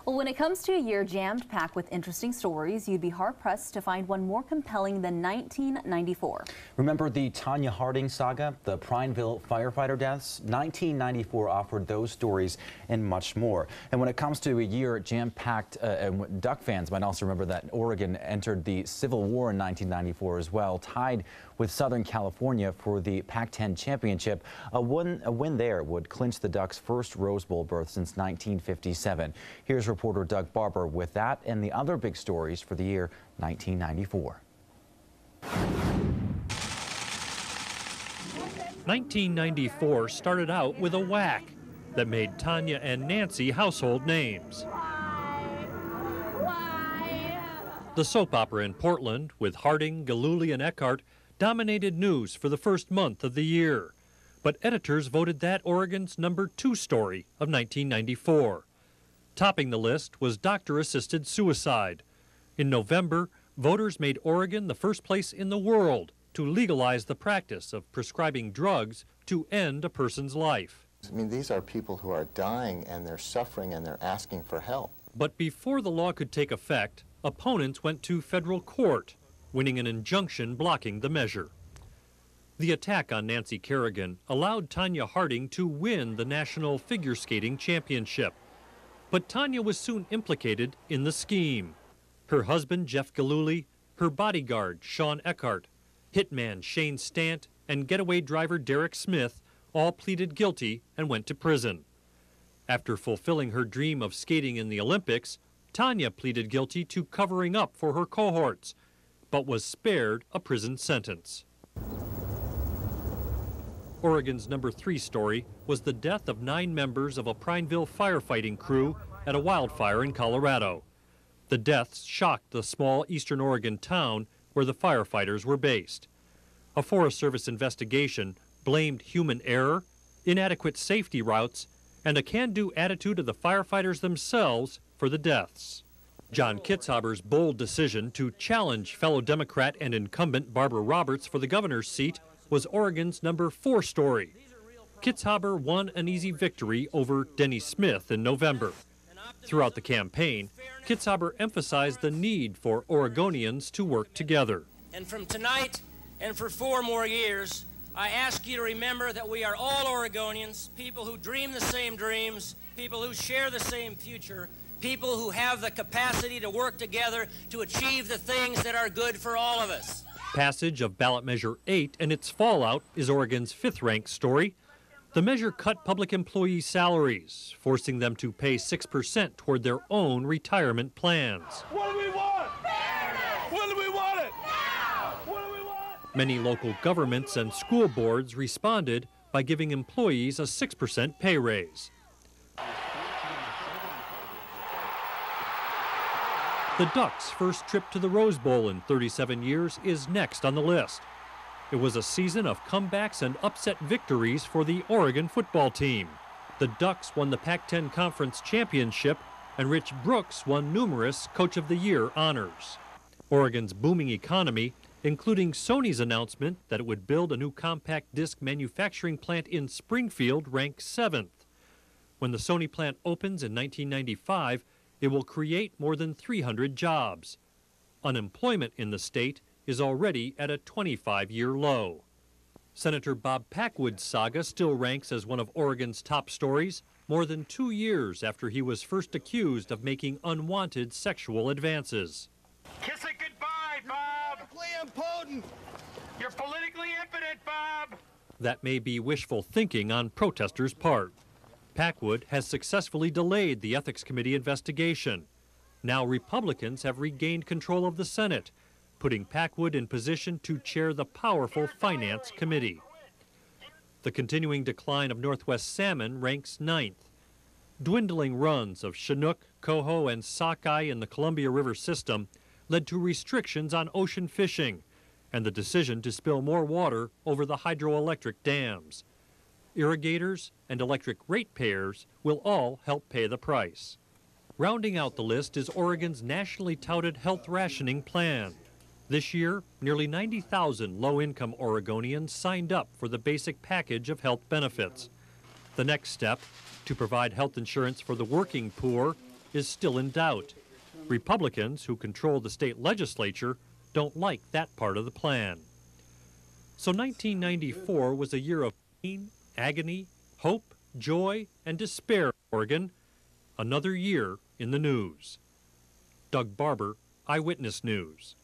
Well, when it comes to a year jammed packed with interesting stories, you'd be hard-pressed to find one more compelling than 1994. Remember the Tanya Harding saga, the Prineville firefighter deaths? 1994 offered those stories and much more. And when it comes to a year jam-packed, Duck fans might also remember that Oregon entered the Civil War in 1994 as well, tied with Southern California for the Pac-10 championship. A win there would clinch the Ducks' first Rose Bowl berth since 1957. Here's reporter Doug Barber with that and the other big stories for the year 1994. 1994 started out with a whack that made Tanya and Nancy household names. Why? The soap opera in Portland with Harding, Gillooly, and Eckhart dominated news for the first month of the year. But editors voted that Oregon's #2 story of 1994. Topping the list was doctor-assisted suicide. In November, voters made Oregon the first place in the world to legalize the practice of prescribing drugs to end a person's life. I mean, these are people who are dying and they're suffering and they're asking for help. But before the law could take effect, opponents went to federal court, winning an injunction blocking the measure. The attack on Nancy Kerrigan allowed Tanya Harding to win the National Figure Skating Championship. But Tanya was soon implicated in the scheme. Her husband, Jeff Gillooly, her bodyguard, Sean Eckhart, hitman Shane Stant, and getaway driver Derek Smith all pleaded guilty and went to prison. After fulfilling her dream of skating in the Olympics, Tanya pleaded guilty to covering up for her cohorts, but was spared a prison sentence. Oregon's #3 story was the death of 9 members of a Prineville firefighting crew at a wildfire in Colorado. The deaths shocked the small eastern Oregon town where the firefighters were based. A Forest Service investigation blamed human error, inadequate safety routes, and a can-do attitude of the firefighters themselves for the deaths. John Kitzhaber's bold decision to challenge fellow Democrat and incumbent Barbara Roberts for the governor's seat was Oregon's #4 story. Kitzhaber won an easy victory over Denny Smith in November. Throughout the campaign, Kitzhaber emphasized the need for Oregonians to work together. And from tonight and for 4 more years, I ask you to remember that we are all Oregonians, people who dream the same dreams, people who share the same future, people who have the capacity to work together to achieve the things that are good for all of us. Passage of Ballot Measure 8 and its fallout is Oregon's 5th-ranked story. The measure cut public employee salaries, forcing them to pay 6% toward their own retirement plans. What do we want? Fairness! When do we want it? Now! What do we want? Many local governments and school boards responded by giving employees a 6% pay raise. The Ducks' first trip to the Rose Bowl in 37 years is next on the list. It was a season of comebacks and upset victories for the Oregon football team. The Ducks won the Pac-10 Conference Championship, and Rich Brooks won numerous Coach of the Year honors. Oregon's booming economy, including Sony's announcement that it would build a new compact disc manufacturing plant in Springfield, ranks 7th. When the Sony plant opens in 1995, it will create more than 300 jobs. Unemployment in the state is already at a 25-year low. Senator Bob Packwood's saga still ranks as one of Oregon's top stories, more than 2 years after he was first accused of making unwanted sexual advances. Kiss it goodbye, Bob! Politically impotent! You're politically impotent, Bob! That may be wishful thinking on protesters' part. Packwood has successfully delayed the Ethics Committee investigation. Now Republicans have regained control of the Senate, putting Packwood in position to chair the powerful Finance Committee. The continuing decline of Northwest salmon ranks 9th. Dwindling runs of Chinook, coho, and sockeye in the Columbia River system led to restrictions on ocean fishing and the decision to spill more water over the hydroelectric dams. Irrigators and electric ratepayers will all help pay the price. Rounding out the list is Oregon's nationally touted health rationing plan. This year, nearly 90,000 low-income Oregonians signed up for the basic package of health benefits. The next step, to provide health insurance for the working poor, is still in doubt. Republicans, who control the state legislature, don't like that part of the plan. So 1994 was a year of pain, agony, hope, joy, and despair in Oregon. Another year in the news. Doug Barber, Eyewitness News.